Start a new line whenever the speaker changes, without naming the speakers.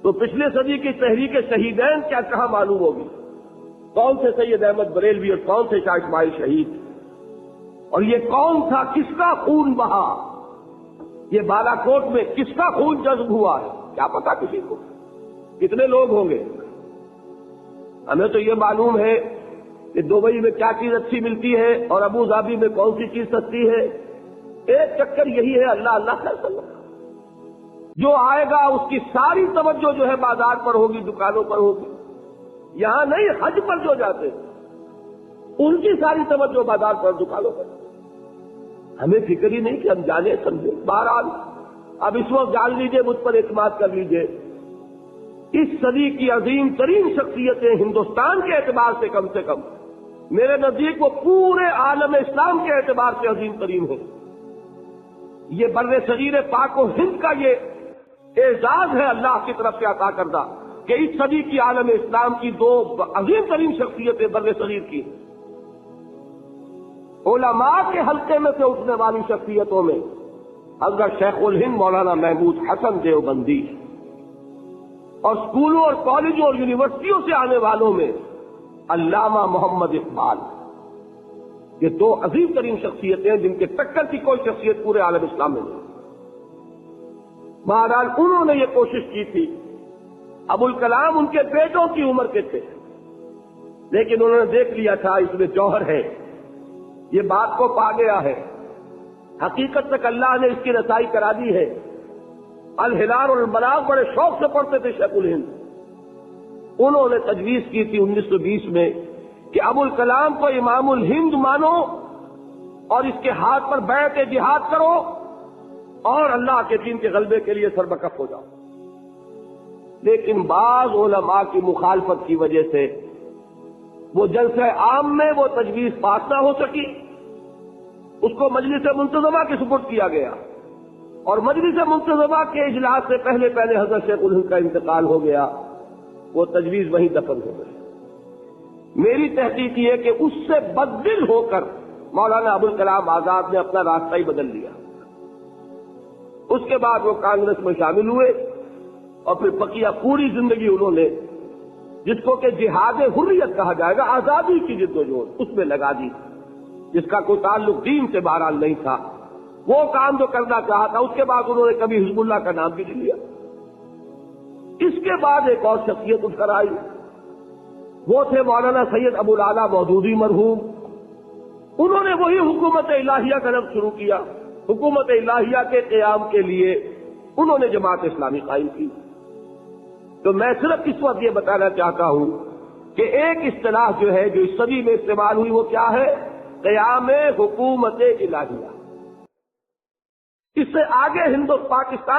تو پچھلے صدی کی تحریک شہیدین کیا کہاں معلوم ہوگی؟ کون سے سید احمد بریلوی اور کون سے شاہ اسماعیل شہید، اور یہ کون تھا، کس کا خون بہا، یہ بالا کوٹ میں کس کا خون جذب ہوا ہے، کیا پتا کسی کو، کتنے لوگ ہوں گے؟ ہمیں تو یہ معلوم ہے کہ دبئی میں کیا چیز اچھی ملتی ہے اور ابو ظبی میں کون سی چیز سستی ہے۔ ایک چکر یہی ہے، اللہ اللہ خیر، جو آئے گا اس کی ساری توجہ جو ہے بازار پر ہوگی، دکانوں پر ہوگی۔ یہاں نہیں، حج پر جو جاتے ان کی ساری توجہ بازار پر، دکانوں پر۔ ہمیں فکر ہی نہیں کہ ہم جانے سمجھے۔ بہرحال اب اس وقت جان لیجیے، مجھ پر اعتماد کر لیجیے، اس صدی کی عظیم ترین شخصیتیں ہندوستان کے اعتبار سے کم میرے نزدیک وہ پورے عالم اسلام کے اعتبار سے عظیم ترین ہیں۔ یہ بر صغیر پاک و ہند کا یہ اعزاز ہے اللہ کی طرف سے عطا کردہ کہ اس صدی کی عالم اسلام کی دو عظیم ترین شخصیتیں بر صغیر کی، علماء کے حلقے میں سے اٹھنے والی شخصیتوں میں حضرت شیخ الہند مولانا محمود حسن دیوبندی، اور اسکولوں اور کالجوں اور یونیورسٹیوں سے آنے والوں میں علامہ محمد اقبال۔ یہ دو عظیم ترین شخصیتیں جن کے ٹکر کی کوئی شخصیت پورے عالم اسلام میں نہیں۔ بہرحال انہوں نے یہ کوشش کی تھی۔ ابوالکلام ان کے بیٹوں کی عمر کے تھے، لیکن انہوں نے دیکھ لیا تھا اس میں جوہر ہے، یہ بات کو پا گیا ہے، حقیقت تک اللہ نے اس کی رسائی کرا دی ہے۔ الہلال اور البلاغ بڑے شوق سے پڑھتے تھے شیخ الہند۔ انہوں نے تجویز کی تھی 1920 میں کہ ابوالکلام کو امام الہند مانو اور اس کے ہاتھ پر بیعت جہاد کرو اور اللہ کے دین کے غلبے کے لیے سربکف ہو جاؤ۔ لیکن بعض علماء کی مخالفت کی وجہ سے وہ جلسہ عام میں وہ تجویز پاس نہ ہو سکی، اس کو مجلس منتظمہ کے سپرد کیا گیا، اور مجلس منتظمہ کے اجلاس سے پہلے حضرت شیخ الہند کا انتقال ہو گیا، وہ تجویز وہیں دفن ہو گئی۔ میری تحقیق یہ ہے کہ اس سے بددل ہو کر مولانا ابوالکلام آزاد نے اپنا راستہ ہی بدل لیا۔ اس کے بعد وہ کانگریس میں شامل ہوئے اور پھر بقیہ پوری زندگی انہوں نے جس کو کہ جہاد حریت کہا جائے گا، آزادی کی جدوجہد، اس میں لگا دی، جس کا کوئی تعلق دین سے بہرحال نہیں تھا۔ وہ کام جو کرنا چاہا تھا، اس کے بعد انہوں نے کبھی حزب اللہ کا نام بھی نہیں لیا۔ اس کے بعد ایک اور شخصیت اٹھ کر آئی، وہ تھے مولانا سید ابو الاعلیٰ مودودی مرحوم۔ انہوں نے وہی حکومت الہیہ کا لفظ شروع کیا۔ حکومت الہیہ کے قیام کے لیے انہوں نے جماعت اسلامی قائم کی۔ تو میں صرف اس وقت یہ بتانا چاہتا ہوں کہ ایک اصطلاح جو ہے جو اس صدی میں استعمال ہوئی وہ کیا ہے؟ قیام حکومت الہیہ۔ اس سے آگے پاکستان